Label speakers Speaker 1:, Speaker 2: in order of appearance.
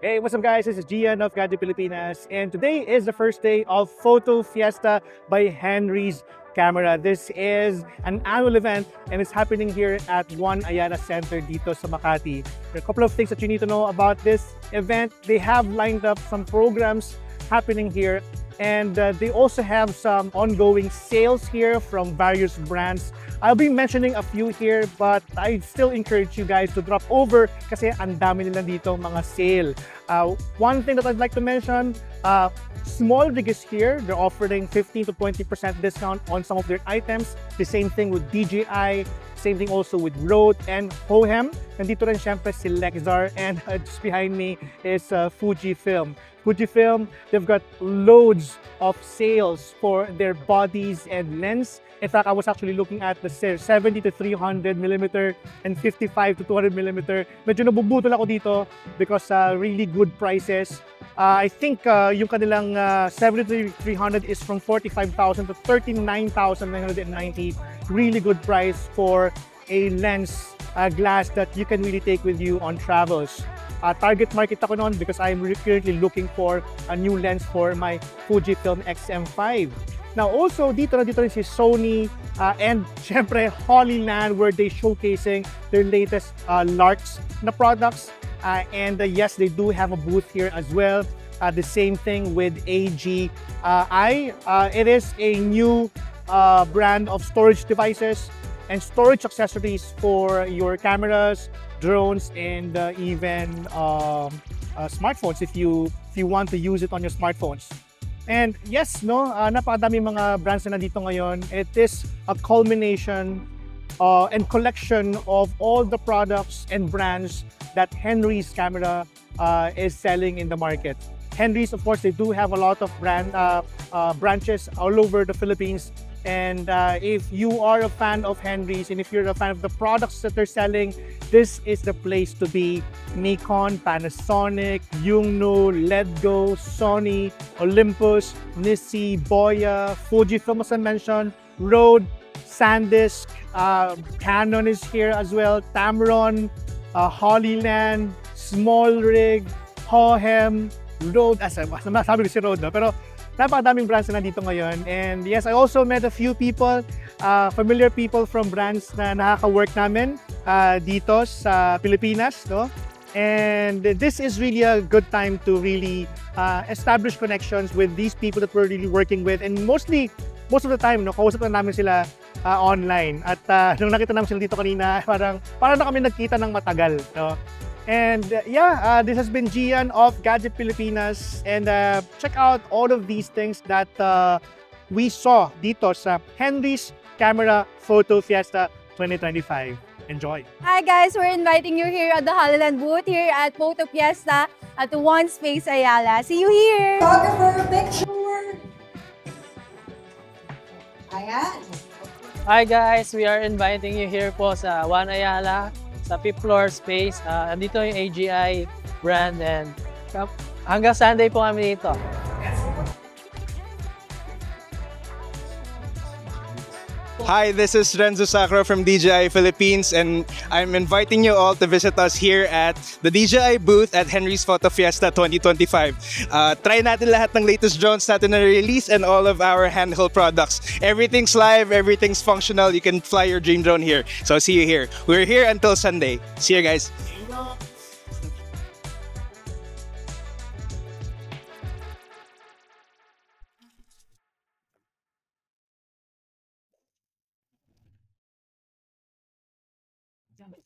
Speaker 1: Hey, what's up guys? This is Gian of Gadget Pilipinas, and today is the first day of Photo Fiesta by Henry's Camera. This is an annual event and it's happening here at One Ayala Center dito sa Makati. There are a couple of things that you need to know about this event. They have lined up some programs happening here, and they also have some ongoing sales here from various brands. I'll be mentioning a few here, but I still encourage you guys to drop over kasi ang dami nila dito mga sale. One thing that I'd like to mention, SmallRig is here. They're offering 15 to 20% discount on some of their items. The same thing with DJI, same thing also with Rode and Hohem. Nandito rin syempre si Lexar, and just behind me is Fujifilm. Fujifilm, they've got loads of sales for their bodies and lens. In fact, I was actually looking at the 70 to 300 millimeter and 55 to 200 millimeter. Medyo nabubutol ako dito because really good prices. I think yung kanilang 70 to 300 is from 45,000 to 39,990. Really good price for a lens glass that you can really take with you on travels. Target market ako noon because I'm currently looking for a new lens for my Fujifilm X-M5. Now also, dito rin si Sony and syempre Hollyland, where they showcasing their latest Larks na products. And yes, they do have a booth here as well. The same thing with AGI. It is a new brand of storage devices and storage accessories for your cameras, drones, and even smartphones if you want to use it on your smartphones. And yes, napakadami mga brands na nandito ngayon. It is a culmination and collection of all the products and brands that Henry's Camera is selling in the market. Henry's, of course, they do have a lot of branches all over the Philippines. And if you are a fan of Henry's and if you're a fan of the products that they're selling, this is the place to be. Nikon, Panasonic, Yungno, Ledgo, Sony, Olympus, Nissi, Boya, Fujifilm, as I mentioned, Rode, SanDisk, Canon is here as well, Tamron, Hollyland, SmallRig, Hohem, Rode, sabi ko si Rode, no? Pero napakadaming brands na nandito ngayon. And yes, I also met a few people, familiar people from brands na nakaka-work namin dito sa Pilipinas, no? And this is really a good time to really establish connections with these people that we're really working with. And most of the time, no, kausap na namin sila online. At nung nakita namin sila dito kanina, parang na kami nagkita ng matagal, no? And this has been Gian of Gadget Pilipinas, and check out all of these things that we saw dito sa Henry's Camera Photo Fiesta 2025. Enjoy!
Speaker 2: Hi guys, we're inviting you here at the Hollyland booth here at Photo Fiesta at One Space Ayala. See you here!
Speaker 3: Photographer picture! Ayan.
Speaker 4: Hi guys, we are inviting you here po sa One Ayala, sa 5th floor space. Andito yung AGI brand, and hanggang Sunday po kami dito.
Speaker 5: Hi, this is Renzo Sacro from DJI Philippines, and I'm inviting you all to visit us here at the DJI booth at Henry's Photo Fiesta 2025. Try natin lahat ng latest drones natin na release and all of our handheld products. Everything's live, everything's functional. You can fly your dream drone here. So see you here. We're here until Sunday. See you guys.
Speaker 1: Jump.